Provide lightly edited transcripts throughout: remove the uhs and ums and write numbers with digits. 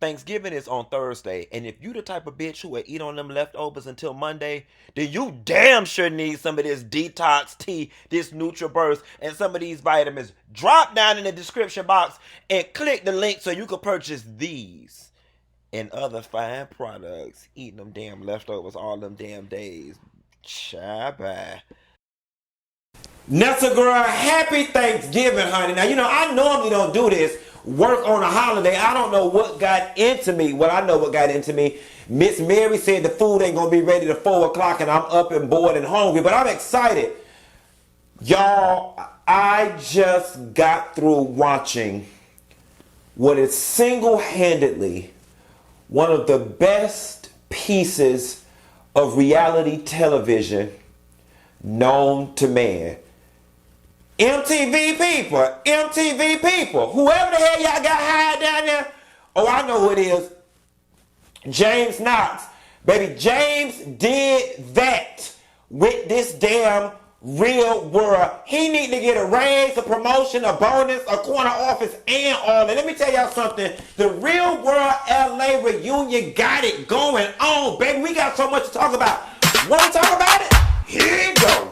Thanksgiving is on Thursday, and if you the type of bitch who will eat on them leftovers until Monday, then you damn sure need some of this detox tea, this NutriBurst, and some of these vitamins. Drop down in the description box and click the link so you can purchase these and other fine products. Eating them damn leftovers all them damn days. Bye. Nessa girl, happy Thanksgiving, honey. Now, I normally don't do this, work on a holiday. I don't know what got into me. Well, I know what got into me. Miss Mary said the food ain't gonna be ready till 4 o'clock and I'm up and bored and hungry, but I'm excited. Y'all, I just got through watching what is single-handedly one of the best pieces of reality television known to man. MTV people, whoever the hell y'all got hired down there, oh, I know who it is. James Knox. Baby, James did that with this damn Real World. He need to get a raise, a promotion, a bonus, a corner office, and all that. Let me tell y'all something. The Real World LA reunion got it going on, baby. We got so much to talk about. Want to talk about it? Here you go.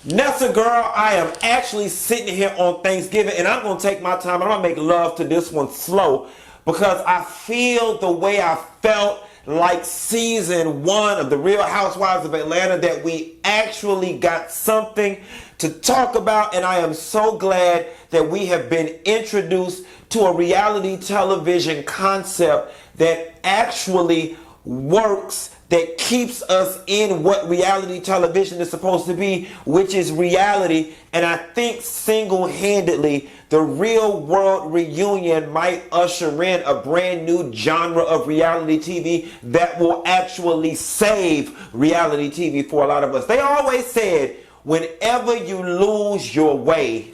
Nessa girl, I am actually sitting here on Thanksgiving and I'm going to take my time and I'm going to make love to this one slow because I feel the way I felt like season 1 of The Real Housewives of Atlanta, that we actually got something to talk about, and I am so glad that we have been introduced to a reality television concept that actually works, that keeps us in what reality television is supposed to be, which is reality. And I think single-handedly, the Real World reunion might usher in a brand new genre of reality TV that will actually save reality TV for a lot of us. They always said, whenever you lose your way,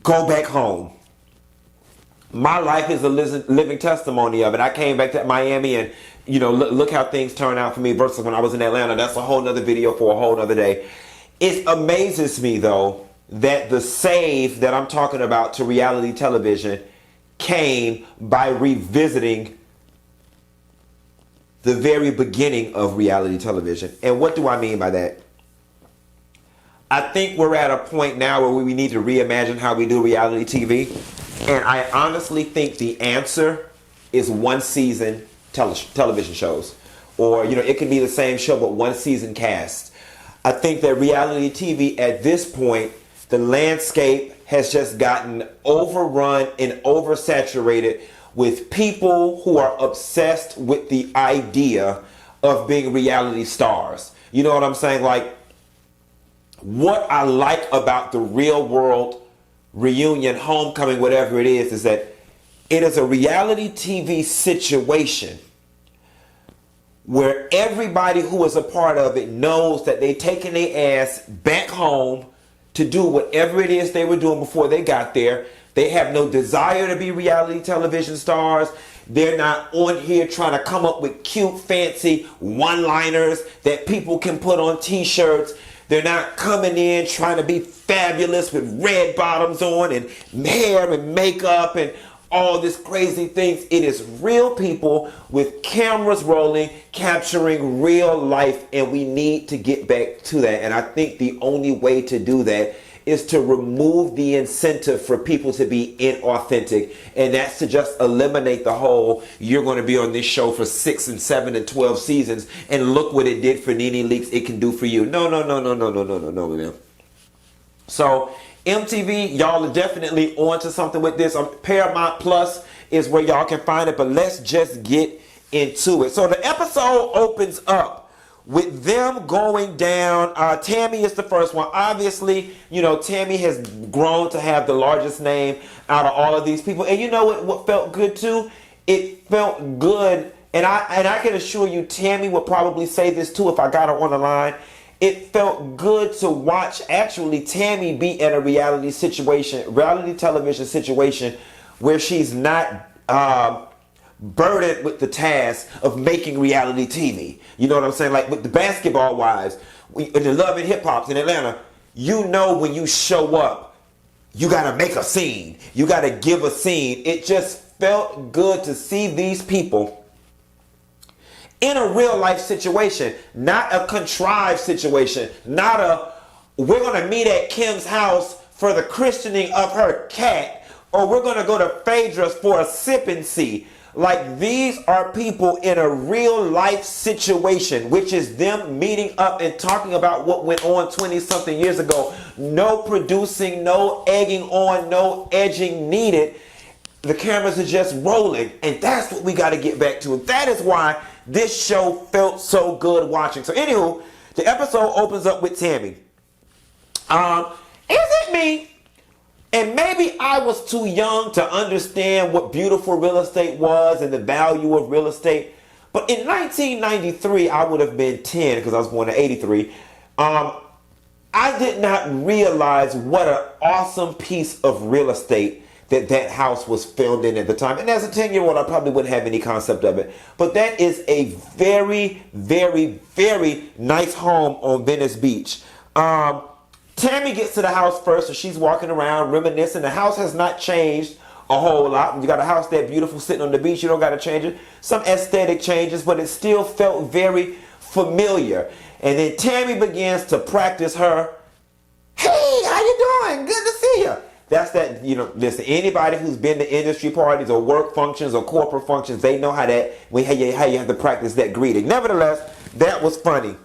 go back home. My life is a living testimony of it. I came back to Miami and, look how things turned out for me versus when I was in Atlanta. That's a whole nother video for a whole nother day. It amazes me, though, that the save that I'm talking about to reality television came by revisiting the very beginning of reality television. And what do I mean by that? I think we're at a point now where we need to reimagine how we do reality TV. And I honestly think the answer is one season television shows. Or, it could be the same show, but one season cast. I think that reality TV at this point, the landscape has just gotten overrun and oversaturated with people who are obsessed with the idea of being reality stars. You know what I'm saying? Like, what I like about the Real World reunion, homecoming, whatever it is that it is a reality TV situation where everybody who is a part of it knows that they taking their ass back home to do whatever it is they were doing before they got there. They have no desire to be reality television stars. They're not on here trying to come up with cute, fancy one-liners that people can put on t-shirts. They're not coming in trying to be fabulous with red bottoms on and hair and makeup and all this crazy things. It is real people with cameras rolling, capturing real life, and we need to get back to that. And I think the only way to do that is to remove the incentive for people to be inauthentic, and that's to just eliminate the whole, you're going to be on this show for 6 and 7 and 12 seasons, and look what it did for Nene Leakes, it can do for you. No, man. So MTV, y'all are definitely on to something with this. Paramount Plus is where y'all can find it, but let's just get into it. So the episode opens up with them going down. Tammy is the first one. Obviously, Tammy has grown to have the largest name out of all of these people. And you know what felt good too? It felt good, and I can assure you Tammy would probably say this too if I got her on the line. it felt good to watch actually Tammy be in a reality television situation where she's not burdened with the task of making reality TV. You know what I'm saying? Like with the Basketball Wives, in the Love and Hip Hops in Atlanta, you know when you show up, you gotta make a scene. You gotta give a scene. It just felt good to see these people in a real life situation, not a contrived situation, not a we're gonna meet at Kim's house for the christening of her cat, or we're gonna go to Phaedra's for a sip and see. Like, these are people in a real life situation, which is them meeting up and talking about what went on 20 something years ago. No producing, no egging on, no edging needed. The cameras are just rolling, and that's what we got to get back to. And that is why this show felt so good watching. So anywho, the episode opens up with Tammy. Is it me? And maybe I was too young to understand what beautiful real estate was and the value of real estate. But in 1993, I would have been 10 because I was born in 83. I did not realize what an awesome piece of real estate that house was filmed in at the time. And as a 10-year-old, I probably wouldn't have any concept of it. But that is a very, very, very nice home on Venice Beach. Tammy gets to the house first, so she's walking around reminiscing. The house has not changed a whole lot. You got a house that beautiful sitting on the beach. You don't got to change it. Some aesthetic changes, but it still felt very familiar. And then Tammy begins to practice her, hey, how you doing? Good to see you. That's that, listen, anybody who's been to industry parties or work functions or corporate functions, they know how you have to practice that greeting. Nevertheless, that was funny.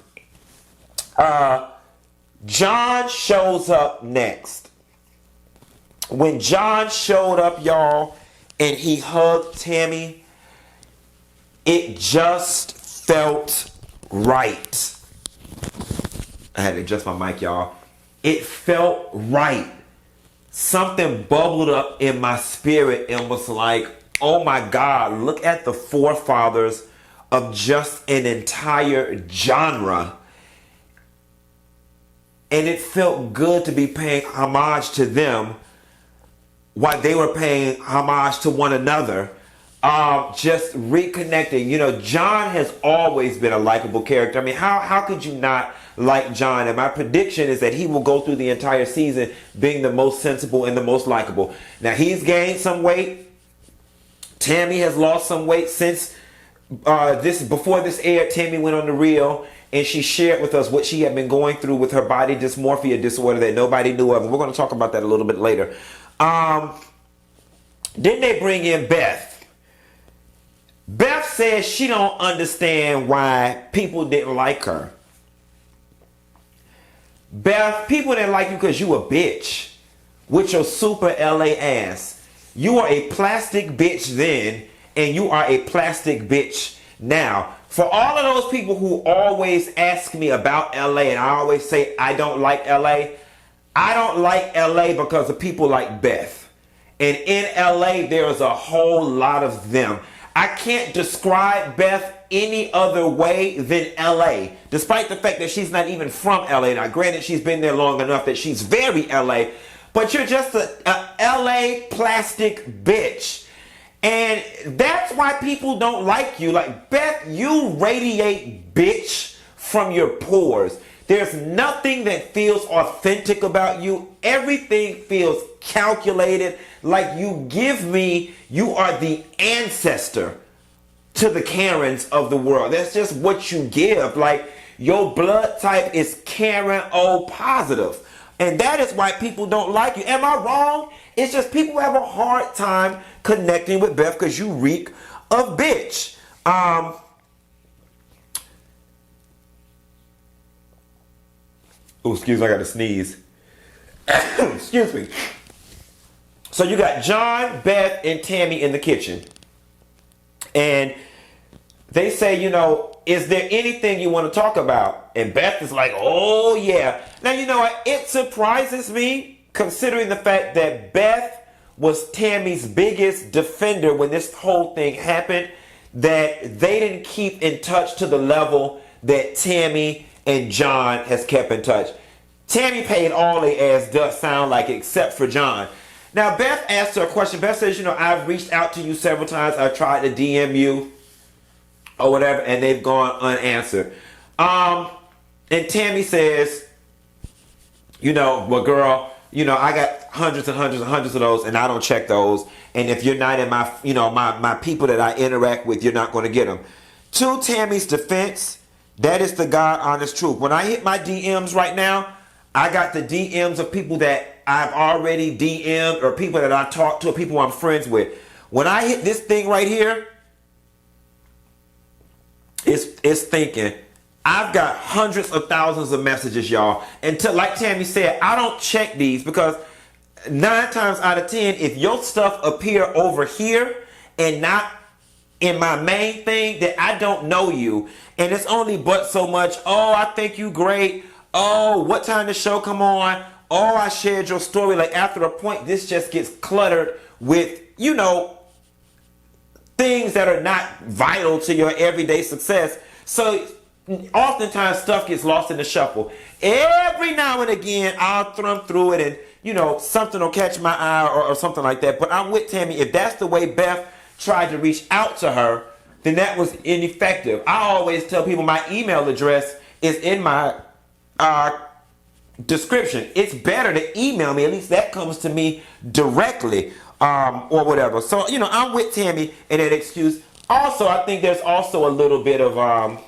John shows up next. When John showed up, y'all, and he hugged Tammy, it just felt right. I had to adjust my mic, y'all. It felt right. Something bubbled up in my spirit and was like, oh my God, look at the forefathers of just an entire genre. And it felt good to be paying homage to them while they were paying homage to one another. Just reconnecting. John has always been a likable character. I mean, how could you not like John? And my prediction is that he will go through the entire season being the most sensible and the most likable. Now, he's gained some weight. Tammy has lost some weight since before this aired. Tammy went on the reel and she shared with us what she had been going through with her body dysmorphia disorder that nobody knew of. And we're going to talk about that a little bit later. Then they bring in Beth. Beth says she don't understand why people didn't like her. Beth, people didn't like you because you a bitch with your super LA ass. You are a plastic bitch then, and you are a plastic bitch now. For all of those people who always ask me about LA, and I always say I don't like LA, I don't like LA because of people like Beth. And in LA, there is a whole lot of them. I can't describe Beth any other way than LA, despite the fact that she's not even from LA. Now, granted, she's been there long enough that she's very LA, but you're just a LA plastic bitch. And that's why people don't like you. Like, Beth, you radiate bitch from your pores. There's nothing that feels authentic about you. Everything feels calculated. Like, you are the ancestor to the Karens of the world. That's just what you give. Like, your blood type is Karen O positive. And that is why people don't like you. Am I wrong? It's just people have a hard time connecting with Beth because you reek of bitch. Oh, excuse me, I got to sneeze. Excuse me. So you got John, Beth, and Tammy in the kitchen. And they say, is there anything you want to talk about? And Beth is like, oh, yeah. Now, you know what? It surprises me, considering the fact that Beth was Tammy's biggest defender when this whole thing happened, that they didn't keep in touch to the level that Tammy and John has kept in touch. Tammy paid all they ass, does sound like, except for John. Now, Beth asked her a question. Beth says, I've reached out to you several times. I've tried to DM you or whatever, and they've gone unanswered. And Tammy says, well, girl, I got hundreds and hundreds and hundreds of those, and I don't check those. And if you're not in my, my people that I interact with, you're not going to get them. To Tammy's defense, that is the God honest truth. When I hit my DMs right now, I got the DMs of people that I've already DM'd or people that I talk to or people I'm friends with. When I hit this thing right here, it's thinking, I've got hundreds of thousands of messages, y'all. And like Tammy said, I don't check these because 9 times out of 10, if your stuff appear over here and not in my main thing, that I don't know you. And it's only but so much. Oh, I think you great. Oh, what time the show come on? Oh, I shared your story. Like after a point, this just gets cluttered with, things that are not vital to your everyday success. So oftentimes stuff gets lost in the shuffle. Every now and again, I'll thumb through it and, something will catch my eye or something like that. But I'm with Tammy. If that's the way Beth tried to reach out to her, then that was ineffective. I always tell people my email address is in my description. It's better to email me. At least that comes to me directly or whatever. So, I'm with Tammy in that excuse. Also, I think there's also a little bit of,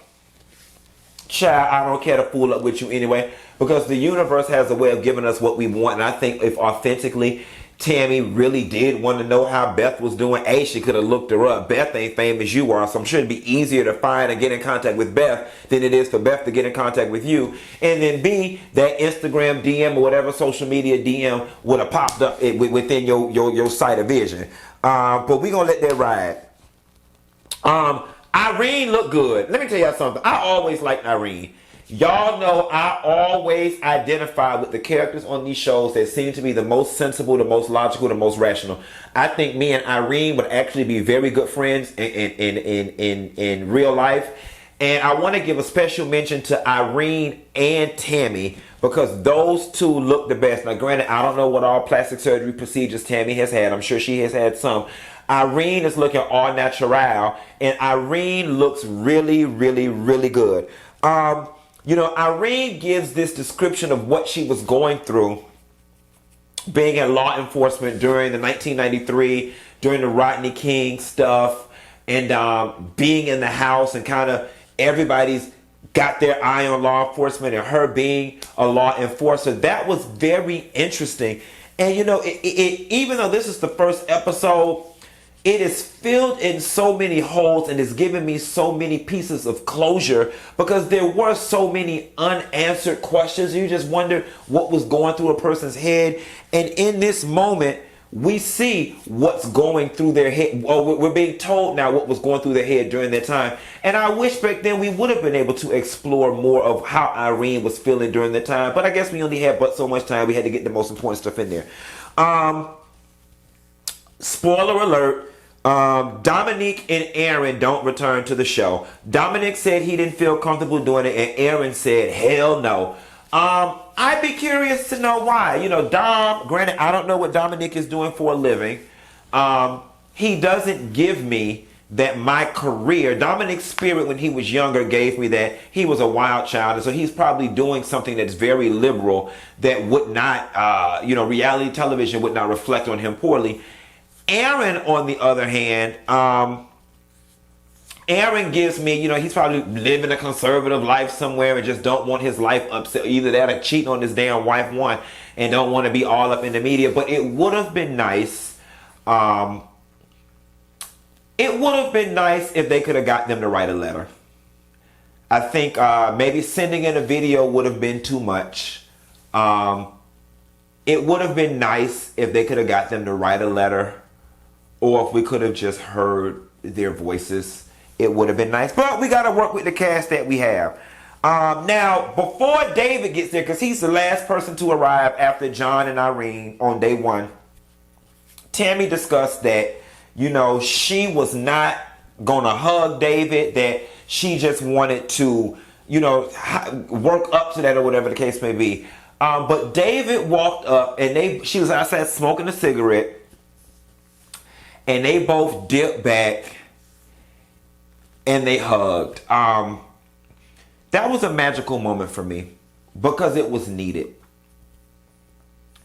child, I don't care to fool up with you anyway, because the universe has a way of giving us what we want. And I think if authentically Tammy really did want to know how Beth was doing, A, she could have looked her up. Beth ain't famous, you are, so I'm sure it'd be easier to find and get in contact with Beth than it is for Beth to get in contact with you. And then B, that Instagram DM or whatever social media DM would have popped up within your sight of vision. But we're going to let that ride. Irene looked good. Let me tell y'all something. I always liked Irene. Y'all know I always identify with the characters on these shows that seem to be the most sensible, the most logical, the most rational. I think me and Irene would actually be very good friends in real life. And I want to give a special mention to Irene and Tammy because those two look the best. Now, granted, I don't know what all plastic surgery procedures Tammy has had. I'm sure she has had some. Irene is looking all natural, and Irene looks really, really, really good. Irene gives this description of what she was going through being in law enforcement during the 1993, during the Rodney King stuff, and being in the house and kind of everybody's got their eye on law enforcement and her being a law enforcer. That was very interesting. And, even though this is the first episode, it is filled in so many holes and it's given me so many pieces of closure because there were so many unanswered questions. You just wonder what was going through a person's head. And in this moment, we see what's going through their head. Or we're being told now what was going through their head during that time. And I wish back then we would have been able to explore more of how Irene was feeling during that time. But I guess we only had but so much time. We had to get the most important stuff in there. Spoiler alert. Dominique and Aaron don't return to the show. Dominic said he didn't feel comfortable doing it, and Aaron said, hell no. I'd be curious to know why. Dom, granted, I don't know what Dominic is doing for a living. He doesn't give me that my career, Dominic's spirit when he was younger gave me that he was a wild child. And so he's probably doing something that's very liberal that would not, reality television would not reflect on him poorly. Aaron, on the other hand, Aaron gives me, he's probably living a conservative life somewhere and just don't want his life upset. Either that or cheating on his damn wife one and don't want to be all up in the media. But it would have been nice. It would have been nice if they could have got them to write a letter. I think maybe sending in a video would have been too much. It would have been nice if they could have got them to write a letter. Or if we could have just heard their voices, it would have been nice. But we got to work with the cast that we have. Now, before David gets there, because he's the last person to arrive after John and Irene on day one, Tammy discussed that, she was not going to hug David, that she just wanted to work up to that or whatever the case may be. But David walked up and she was outside smoking a cigarette, and they both dipped back and they hugged. That was a magical moment for me because it was needed.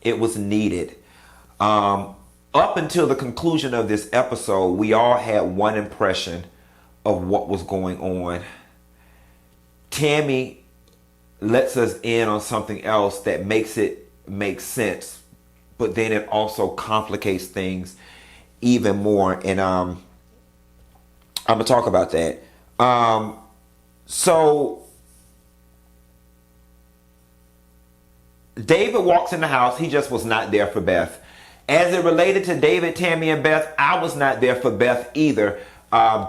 It was needed. Up until the conclusion of this episode, we all had one impression of what was going on. Tammy lets us in on something else that makes it make sense, but then it also complicates things even more. And I'm gonna talk about that. So David walks in the house. He just was not there for Beth. As it related to David, Tammy, and Beth, I was not there for Beth either,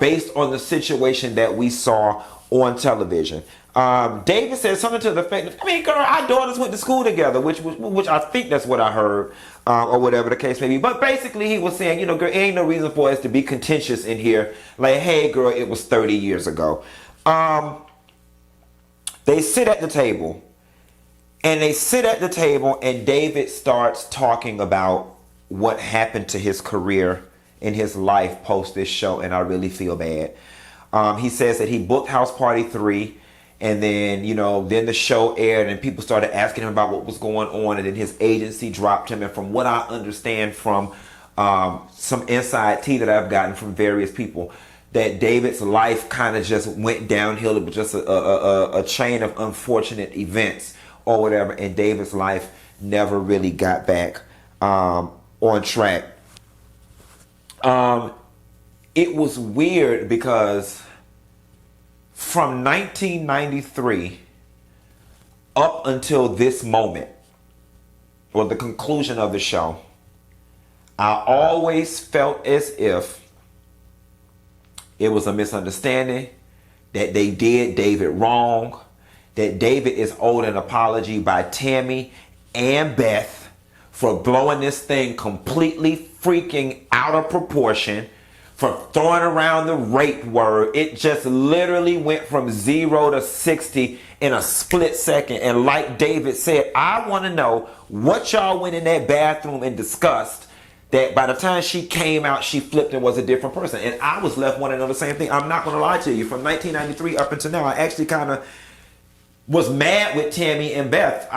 based on the situation that we saw on television. David said something to the effect of, girl, our daughters went to school together, which I think that's what I heard, or whatever the case may be. But basically he was saying, girl, ain't no reason for us to be contentious in here. Like, hey, girl, it was 30 years ago. They sit at the table, and David starts talking about what happened to his career in his life post this show, and I really feel bad. He says that he booked House Party 3, and then, then the show aired and people started asking him about what was going on, and then his agency dropped him. And from what I understand from some inside tea that I've gotten from various people, that David's life kind of just went downhill. It was just a chain of unfortunate events or whatever, and David's life never really got back on track. It was weird because from 1993 up until this moment, or the conclusion of the show, I always felt as if it was a misunderstanding, that they did David wrong, that David is owed an apology by Tammy and Beth for blowing this thing completely freaking out of proportion, for throwing around the rape word. It just literally went from 0 to 60 in a split second. And like David said, I want to know what y'all went in that bathroom and discussed, that by the time she came out, she flipped and was a different person. And I was left wanting to know the same thing. I'm not going to lie to you. From 1993 up until now, I actually kind of was mad with Tammy and Beth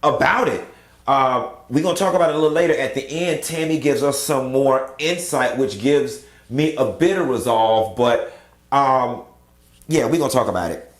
about it. We're going to talk about it a little later. At the end, Tammy gives us some more insight, which gives me a bit of resolve. But, yeah, we're going to talk about it.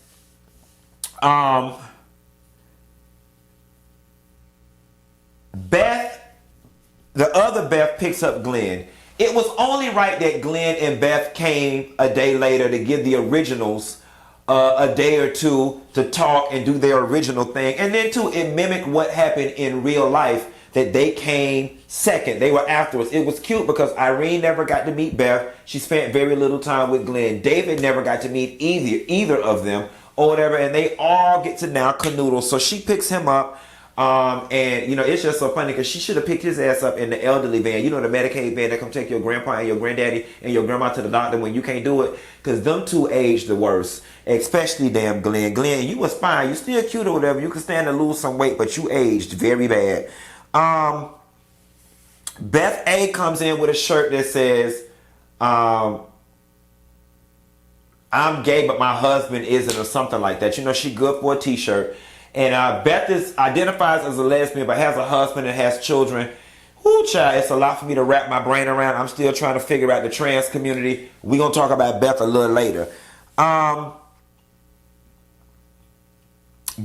The other Beth picks up Glenn. It was only right that Glenn and Beth came a day later to give the originals a day or two to talk and do their original thing. And then too, it mimicked what happened in real life, that they came second. They were afterwards. It was cute because Irene never got to meet Beth. She spent very little time with Glenn. David never got to meet either of them or whatever. And they all get to now canoodle. So she picks him up. And it's just so funny because she should have picked his ass up in the elderly van, the Medicaid van that come take your grandpa and your granddaddy and your grandma to the doctor when you can't do it, because them two aged the worst, especially damn Glenn. Glenn, you was fine, you still cute or whatever, you could stand to lose some weight, but you aged very bad. Beth A comes in with a shirt that says, I'm gay but my husband isn't, or something like that. She good for a t-shirt. And Beth identifies as a lesbian but has a husband and has children. Whoo, child, it's a lot for me to wrap my brain around. I'm still trying to figure out the trans community. We're going to talk about Beth a little later.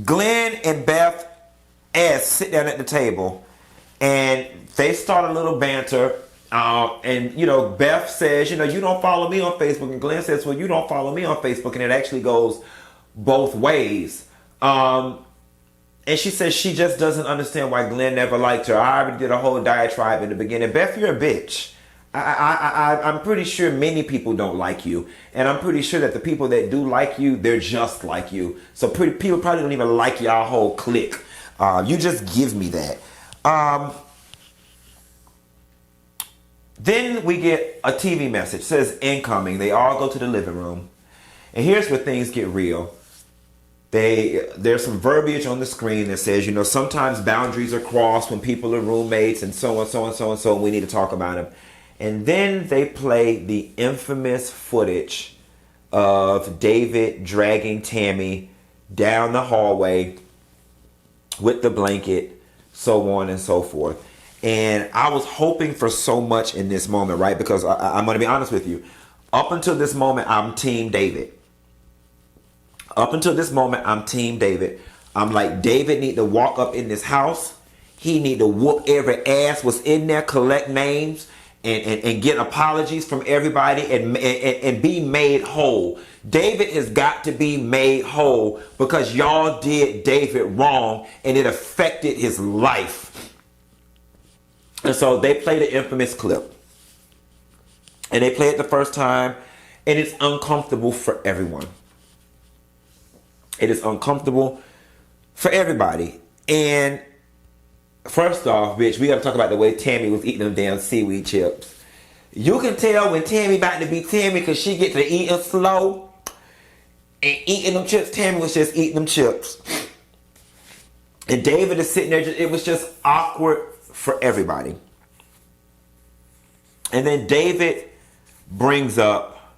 Glenn and Beth S sit down at the table and they start a little banter. And Beth says, you don't follow me on Facebook. And Glenn says, well, you don't follow me on Facebook. And it actually goes both ways. And she says she just doesn't understand why Glenn never liked her. I already did a whole diatribe in the beginning. Beth, you're a bitch. I'm pretty sure many people don't like you. And I'm pretty sure that the people that do like you, they're just like you. So people probably don't even like y'all whole clique. You just give me that. Then we get a TV message. It says incoming. They all go to the living room. And here's where things get real. there's some verbiage on the screen that says, sometimes boundaries are crossed when people are roommates and so on, so on, so on, so on. We need to talk about them. And then they play the infamous footage of David dragging Tammy down the hallway with the blanket, so on and so forth. And I was hoping for so much in this moment, right? Because I'm going to be honest with you. Up until this moment, I'm Team David. Up until this moment, I'm Team David. I'm like, David need to walk up in this house. He need to whoop every ass was in there, collect names, and get apologies from everybody and be made whole. David has got to be made whole because y'all did David wrong and it affected his life. And so they play the infamous clip. And they play it the first time, and it's uncomfortable for everyone. It is uncomfortable for everybody. And first off, bitch, we got to talk about the way Tammy was eating them damn seaweed chips. You can tell when Tammy about to be Tammy because she get to eating slow and eating them chips. Tammy was just eating them chips. And David is sitting there. It was just awkward for everybody. And then David brings up,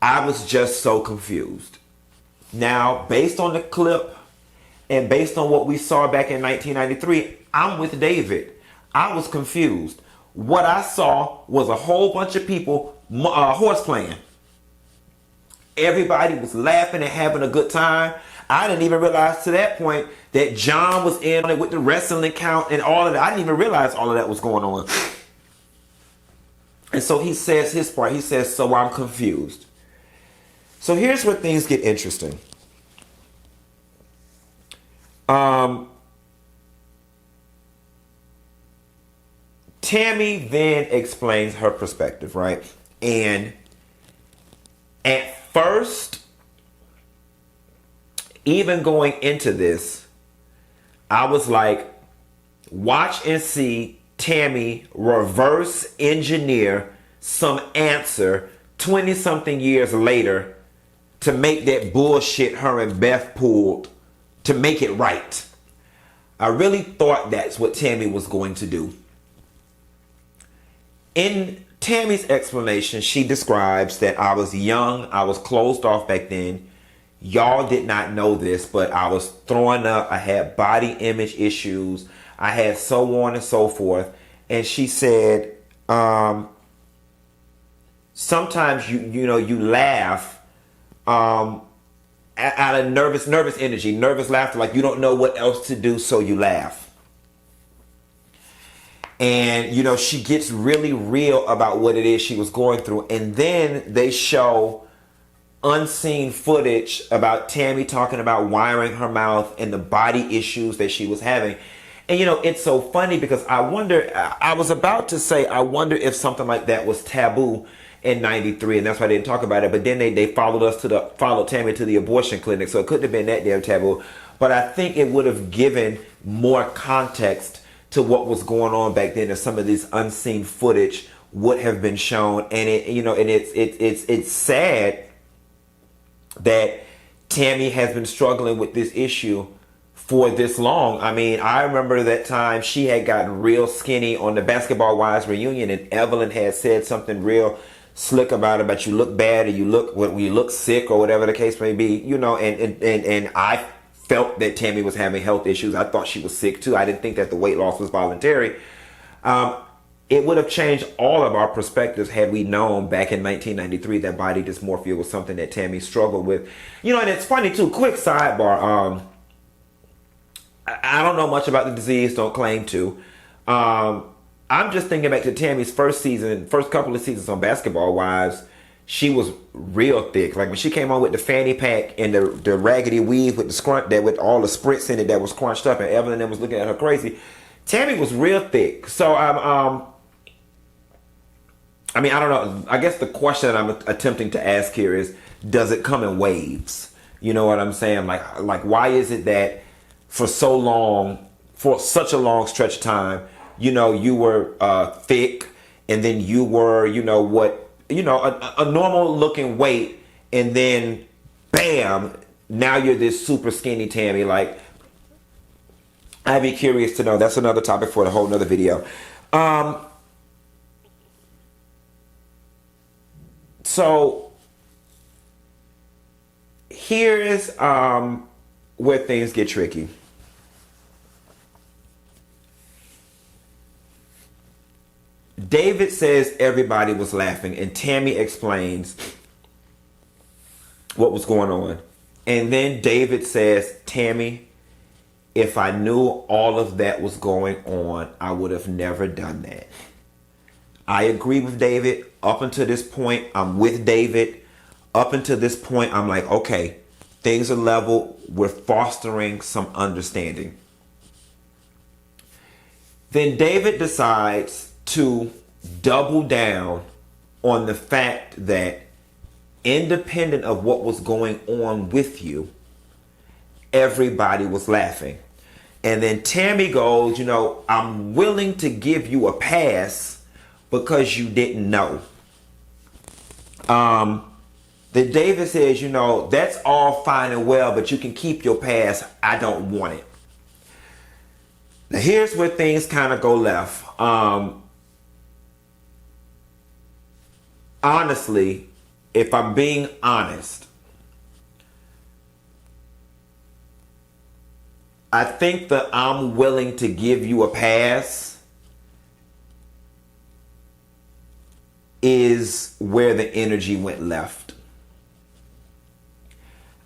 I was just so confused. Now, based on the clip and based on what we saw back in 1993, I'm with David. I was confused. What I saw was a whole bunch of people horse playing. Everybody was laughing and having a good time. I didn't even realize to that point that John was in on it with the wrestling count and all of that. I didn't even realize all of that was going on. And so he says his part. He says, so I'm confused. So here's where things get interesting. Tammy then explains her perspective, right? And at first, even going into this, I was like, watch and see Tammy reverse engineer some answer 20-something years later to make that bullshit her and Beth pulled to make it right. I really thought that's what Tammy was going to do. In Tammy's explanation, she describes that I was young, I was closed off back then. Y'all did not know this, but I was throwing up. I had body image issues. I had so on and so forth. And she said, sometimes you laugh out of nervous energy, nervous laughter, like you don't know what else to do, so you laugh. And, she gets really real about what it is she was going through. And then they show unseen footage about Tammy talking about wiring her mouth and the body issues that she was having. And, it's so funny because I wonder if something like that was taboo in 93, and that's why they didn't talk about it. But then they followed Tammy to the abortion clinic. So it couldn't have been that damn taboo. But I think it would have given more context to what was going on back then, if some of this unseen footage would have been shown. And it's sad that Tammy has been struggling with this issue for this long. I mean, I remember that time she had gotten real skinny on the Basketball Wives reunion, and Evelyn had said something real slick about it, but you look bad, or you look sick, or whatever the case may be, and I felt that Tammy was having health issues. I thought she was sick too. I didn't think that the weight loss was voluntary. It would have changed all of our perspectives had we known back in 1993 that body dysmorphia was something that Tammy struggled with. And it's funny too, quick sidebar. I don't know much about the disease, don't claim to. I'm just thinking back to Tammy's first couple of seasons on Basketball Wives. She was real thick. Like when she came on with the fanny pack and the raggedy weave with the scrunch, that with all the spritz in it that was crunched up, and Evelyn then was looking at her crazy. Tammy was real thick. So I don't know. I guess the question that I'm attempting to ask here is, does it come in waves? You know what I'm saying? Like why is it that for so long, for such a long stretch of time, you were thick, and then you were, a normal looking weight, and then bam, now you're this super skinny Tammy. Like, I'd be curious to know. That's another topic for a whole nother video. So here's where things get tricky. David says everybody was laughing, and Tammy explains what was going on. And then David says, Tammy, if I knew all of that was going on, I would have never done that. I agree with David. Up until this point, I'm with David. Up until this point, I'm like, okay, things are level. We're fostering some understanding. Then David decides to double down on the fact that independent of what was going on with you, everybody was laughing. And then Tammy goes, you know, I'm willing to give you a pass because you didn't know. Then David says, you know, that's all fine and well, but you can keep your pass. I don't want it. Now here's where things kind of go left. Honestly, if I'm being honest, I think that I'm willing to give you a pass is where the energy went left.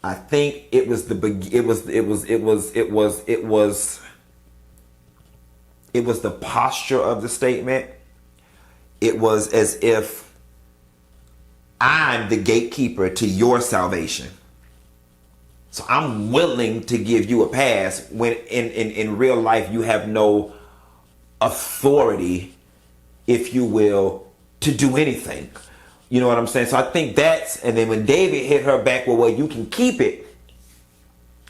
I think it was the posture of the statement. It was as if I'm the gatekeeper to your salvation. So I'm willing to give you a pass when in real life you have no authority, if you will, to do anything. You know what I'm saying? So I think that's, and then when David hit her back with, well, you can keep it,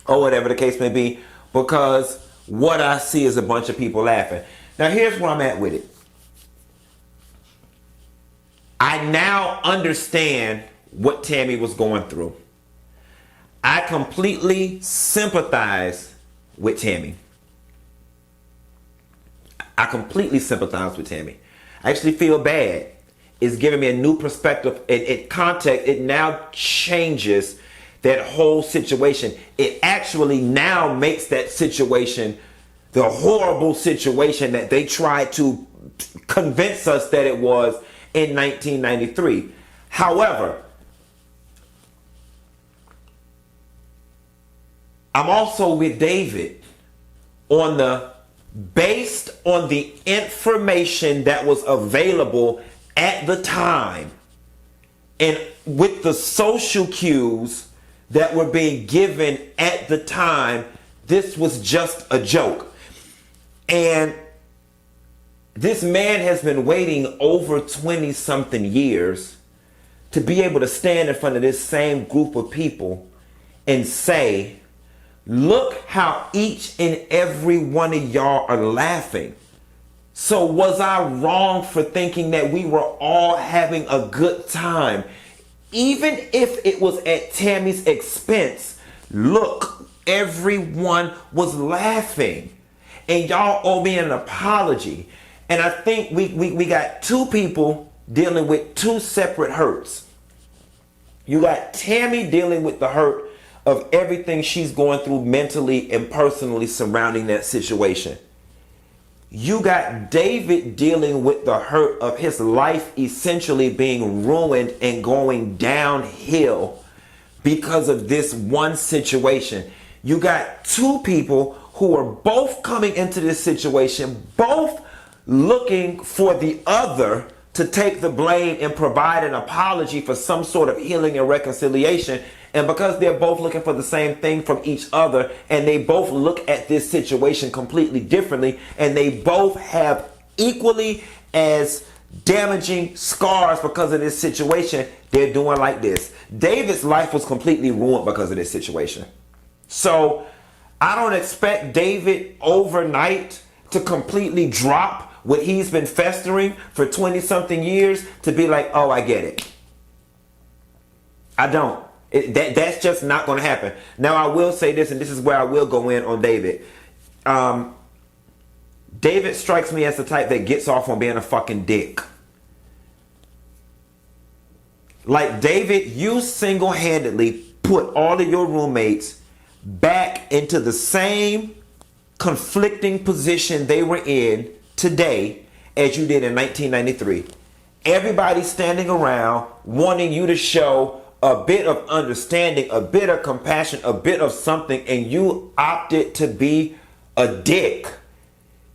or whatever the case may be, because what I see is a bunch of people laughing. Now here's where I'm at with it. I now understand what Tammy was going through. I completely sympathize with Tammy. I completely sympathize with Tammy. I actually feel bad. It's giving me a new perspective. It now changes that whole situation. It actually now makes that situation the horrible situation that they tried to convince us that it was in 1993. However, I'm also with David based on the information that was available at the time, and with the social cues that were being given at the time, this was just a joke. And this man has been waiting over 20 something years to be able to stand in front of this same group of people and say, look how each and every one of y'all are laughing. So was I wrong for thinking that we were all having a good time? Even if it was at Tammy's expense, look, everyone was laughing. And y'all owe me an apology. And I think we got two people dealing with two separate hurts. You got Tammy dealing with the hurt of everything she's going through mentally and personally surrounding that situation. You got David dealing with the hurt of his life essentially being ruined and going downhill because of this one situation. You got two people who are both coming into this situation, both looking for the other to take the blame and provide an apology for some sort of healing and reconciliation. And because they're both looking for the same thing from each other, and they both look at this situation completely differently, and they both have equally as damaging scars because of this situation, they're doing like this. David's life was completely ruined because of this situation. So I don't expect David overnight to completely drop what he's been festering for 20 something years to be like, oh, I get it. I don't. That's just not going to happen. Now, I will say this, and this is where I will go in on David. David strikes me as the type that gets off on being a fucking dick. Like, David, you single-handedly put all of your roommates back into the same conflicting position they were in today as you did in 1993. Everybody standing around wanting you to show a bit of understanding, a bit of compassion, a bit of something, and you opted to be a dick.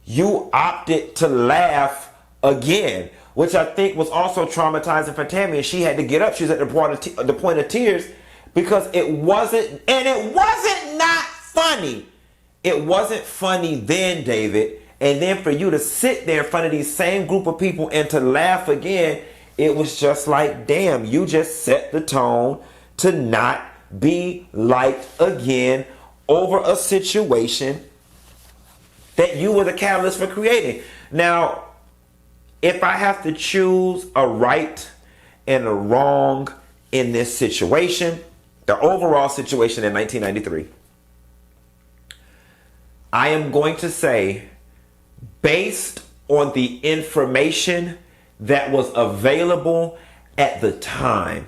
You opted to laugh again, which I think was also traumatizing for Tammy, and she had to get up. She was at the point of tears because it wasn't not funny. It wasn't funny then, David. And then for you to sit there in front of these same group of people and to laugh again, it was just like, damn, you just set the tone to not be liked again over a situation that you were the catalyst for creating. Now, if I have to choose a right and a wrong in this situation, the overall situation in 1993, I am going to say, based on the information that was available at the time,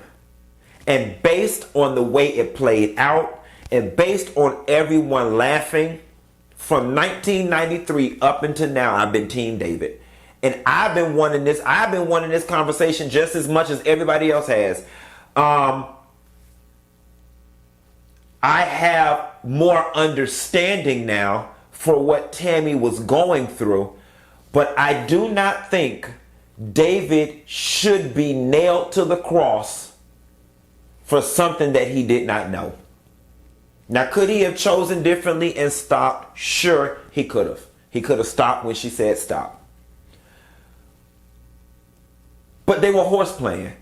and based on the way it played out, and based on everyone laughing, from 1993 up until now, I've been Team David. And I've been wanting this conversation just as much as everybody else has. I have more understanding now for what Tammy was going through, but I do not think David should be nailed to the cross for something that he did not know. Now, could he have chosen differently and stopped? Sure, he could have. He could have stopped when she said stop. But they were horseplaying.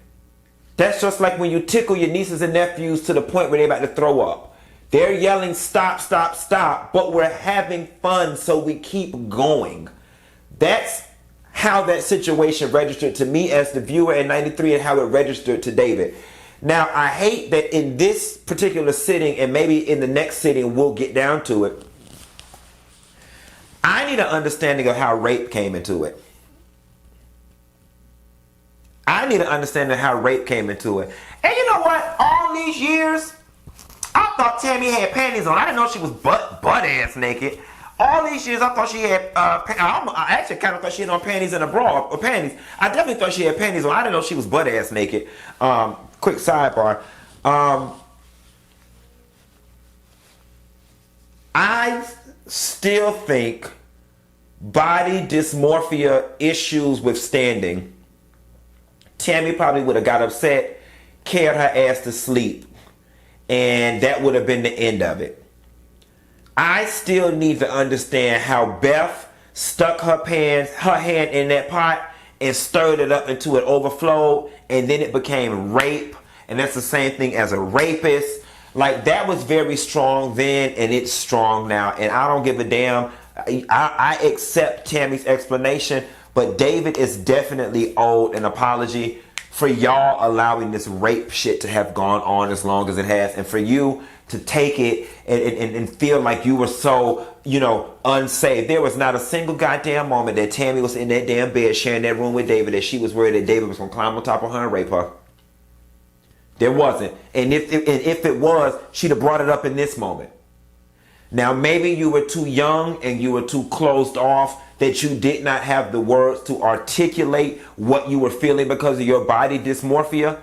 That's just like when you tickle your nieces and nephews to the point where they're about to throw up. They're yelling stop, stop, stop, but we're having fun, so we keep going. That's how that situation registered to me as the viewer in 93 and how it registered to David. Now, I hate that in this particular sitting, and maybe in the next sitting we'll get down to it, I need an understanding of how rape came into it. I need an understanding of how rape came into it. And you know what? All these years, I thought Tammy had panties on. I didn't know she was butt ass naked. All these years, I thought she had, I actually kind of thought she had on panties and a bra, or panties. I definitely thought she had panties on. I didn't know she was butt ass naked. Quick sidebar. I still think body dysmorphia issues withstanding, Tammy probably would have got upset, carried her ass to sleep, and that would have been the end of it. I still need to understand how Beth stuck her hand in that pot and stirred it up until it overflowed, and then it became rape, and that's the same thing as a rapist. Like, that was very strong then, and it's strong now, and I don't give a damn. I accept Tammy's explanation, but David is definitely owed an apology for y'all allowing this rape shit to have gone on as long as it has, and for you to take it and feel like you were so, unsafe. There was not a single goddamn moment that Tammy was in that damn bed sharing that room with David that she was worried that David was going to climb on top of her and rape her. There wasn't. And if it was, she'd have brought it up in this moment. Now, maybe you were too young and you were too closed off that you did not have the words to articulate what you were feeling because of your body dysmorphia.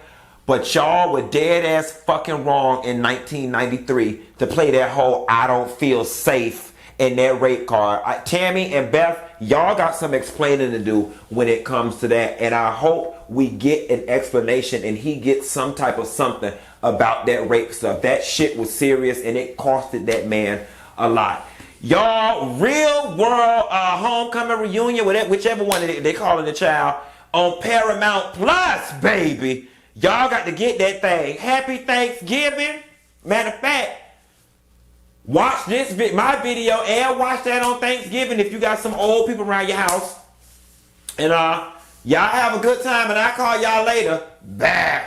But y'all were dead ass fucking wrong in 1993 to play that whole I don't feel safe in that rape card. Tammy and Beth, y'all got some explaining to do when it comes to that. And I hope we get an explanation and he gets some type of something about that rape stuff. That shit was serious and it costed that man a lot. Y'all, Real World Homecoming Reunion, whichever one they calling the child, on Paramount Plus, baby. Y'all got to get that thing. Happy Thanksgiving. Matter of fact, watch my video and watch that on Thanksgiving if you got some old people around your house. And y'all have a good time and I'll call y'all later. Bye.